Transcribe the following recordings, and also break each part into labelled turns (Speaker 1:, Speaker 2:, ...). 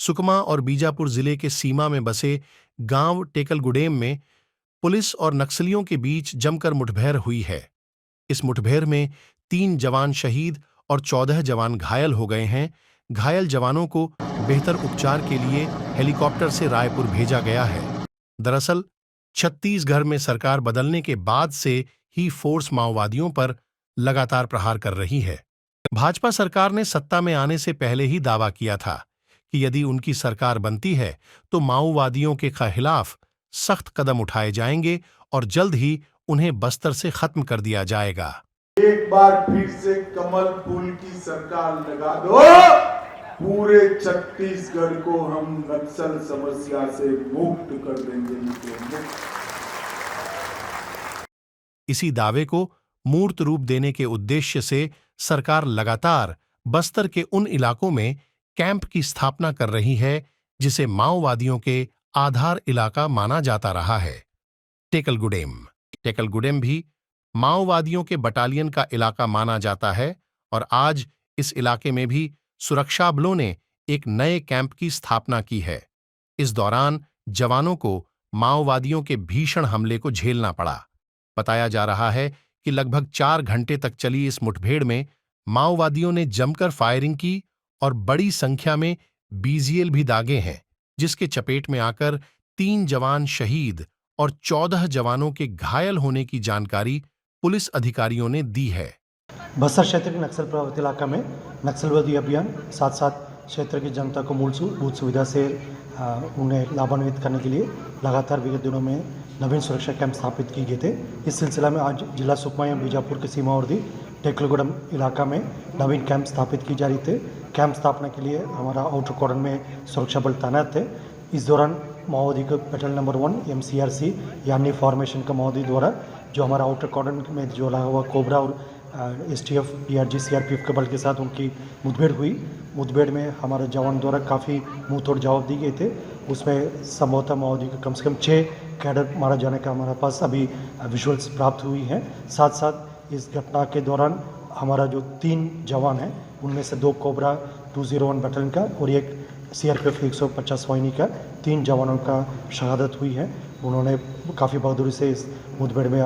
Speaker 1: सुकमा और बीजापुर जिले के सीमा में बसे गांव टेकलगुडेम में पुलिस और नक्सलियों के बीच जमकर मुठभेड़ हुई है। इस मुठभेड़ में 3 जवान शहीद और 14 जवान घायल हो गए हैं। घायल जवानों को बेहतर उपचार के लिए हेलीकॉप्टर से रायपुर भेजा गया है। दरअसल छत्तीसगढ़ में सरकार बदलने के बाद से ही फोर्स माओवादियों पर लगातार प्रहार कर रही है। भाजपा सरकार ने सत्ता में आने से पहले ही दावा किया था कि यदि उनकी सरकार बनती है तो माओवादियों के खिलाफ सख्त कदम उठाए जाएंगे और जल्द ही उन्हें बस्तर से खत्म कर दिया जाएगा।
Speaker 2: एक बार फिर से कमल फूल की सरकार लगा दो, पूरे छत्तीसगढ़ को हम नक्सल समस्या से मुक्त कर देंगे।
Speaker 1: इसी दावे को मूर्त रूप देने के उद्देश्य से सरकार लगातार बस्तर के उन इलाकों में कैंप की स्थापना कर रही है जिसे माओवादियों के आधार इलाका माना जाता रहा है। टेकलगुडेम भी माओवादियों के बटालियन का इलाका माना जाता है और आज इस इलाके में भी सुरक्षा बलों ने एक नए कैंप की स्थापना की है। इस दौरान जवानों को माओवादियों के भीषण हमले को झेलना पड़ा। बताया जा रहा है कि लगभग 4 घंटे तक चली इस मुठभेड़ में माओवादियों ने जमकर फायरिंग की और बड़ी संख्या में बीजीएल भी दागे हैं, जिसके चपेट में आकर 3 जवान शहीद और 14 जवानों के घायल होने की जानकारी पुलिस अधिकारियों ने दी है।
Speaker 3: बस्तर क्षेत्र के नक्सल प्रभावित इलाका में नक्सलवादी अभियान साथ साथ क्षेत्र की जनता को मूलभूत सुविधा से उन्हें लाभान्वित करने के लिए लगातार विगत दिनों में नवीन सुरक्षा कैंप स्थापित किए गए थे। इस सिलसिला में आज जिला सुकमा एवं बीजापुर के सीमावर्ती टेकलगुडेम इलाका में नवीन कैंप स्थापित की जा रही थे। कैंप स्थापना के लिए हमारा आउटर कॉर्डन में सुरक्षा बल तैनात थे। इस दौरान माओवादी को पेट्रोल नंबर 1 MCRC यानी फॉर्मेशन का माओवादी द्वारा जो हमारा आउटर कॉर्डन में जो लगा हुआ कोबरा और STF, DRG, CRPF के बल के साथ उनकी मुठभेड़ हुई। मुठभेड़ में हमारे जवान द्वारा काफ़ी मुंह तोड़ जवाब दिए गए थे। उसमें संभवतः माओवादी को कम से कम 6 कैडर मारा जाने का हमारे पास अभी विजुअल्स प्राप्त हुई हैं। साथ साथ इस घटना के दौरान हमारा जो 3 जवान हैं उनमें से 2 कोबरा 201 बैटलियन का और एक CRPF 150 वाहिनी का 3 जवानों का शहादत हुई है। उन्होंने काफ़ी बहादुरी से इस मुठभेड़ में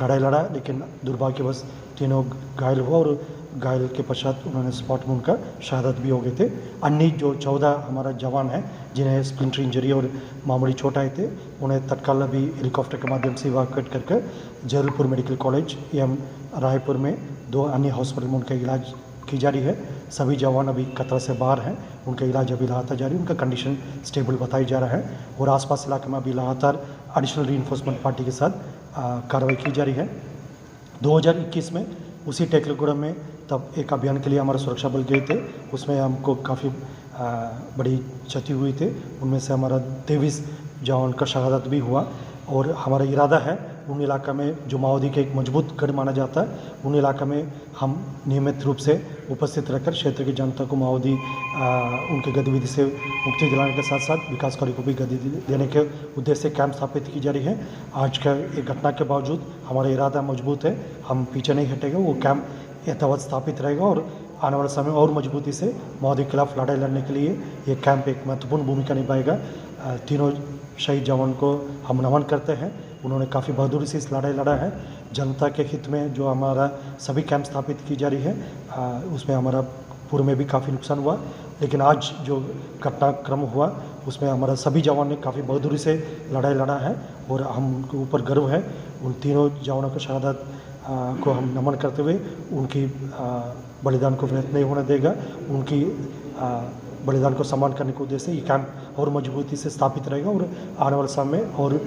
Speaker 3: लड़ाई लड़ा, लेकिन दुर्भाग्यवश तीनों घायल हुआ और घायल के पश्चात उन्होंने स्पॉट में उनका शहादत भी हो गए थे। अन्य जो 14 हमारा जवान हैं जिन्हें स्प्लिंटर इंजरी और मामूली चोट आए थे, उन्हें तत्काल अभी हेलीकॉप्टर के माध्यम से इवैक्यूएट करके जबलपुर मेडिकल कॉलेज एवं रायपुर में 2 अन्य हॉस्पिटल में उनका इलाज की जा रही है। सभी जवान अभी खतरा से बाहर हैं, उनका इलाज अभी लगातार जारी, उनका कंडीशन स्टेबल बताई जा रहा है और आसपास इलाके में अभी लगातार एडिशनल रीइंफोर्समेंट पार्टी के साथ कार्रवाई की जा रही है। 2021 में उसी टेकलगुडेम में तब एक अभियान के लिए हमारे सुरक्षा बल गए थे, उसमें हमको काफ़ी बड़ी क्षति हुई थी। उनमें से हमारा 23 जवान का शहादत भी हुआ और हमारा इरादा है उन इलाका में जो माओवादी के एक मजबूत गढ़ माना जाता है, उन इलाका में हम नियमित रूप से उपस्थित रहकर क्षेत्र की जनता को माओवादी उनके गतिविधि से मुक्ति दिलाने के साथ साथ विकास कार्य को भी गति देने के उद्देश्य से कैंप स्थापित की जा रही है। आज का एक घटना के बावजूद हमारा इरादा मजबूत है, हम पीछे नहीं हटेंगे, वो कैंप यथावत स्थापित रहेगा और आने वाले समय और मजबूती से माओवादी के खिलाफ लड़ाई लड़ने के लिए ये कैंप एक महत्वपूर्ण भूमिका निभाएगा। तीनों शहीद जवान को हम नमन करते हैं, उन्होंने काफ़ी बहादुरी से इस लड़ाई लड़ा है। जनता के हित में जो हमारा सभी कैंप स्थापित की जा रही है उसमें हमारा पूर्व में भी काफ़ी नुकसान हुआ, लेकिन आज जो घटनाक्रम हुआ उसमें हमारा सभी जवान ने काफ़ी बहादुरी से लड़ाई लड़ा है और हम उनके ऊपर गर्व है। उन तीनों जवानों की शहादत को हम नमन करते हुए उनकी बलिदान को व्यर्थ नहीं होने देगा, उनकी बलिदान को सम्मान करने के उद्देश्य से ये कैंप और मजबूती से स्थापित रहेगा और आने वाले समय में और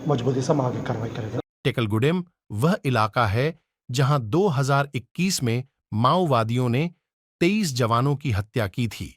Speaker 3: मजबूती से हम आगे कार्रवाई करेंगे।
Speaker 1: टेकलगुडेम वह इलाका है जहां 2021 में माओवादियों ने 23 जवानों की हत्या की थी।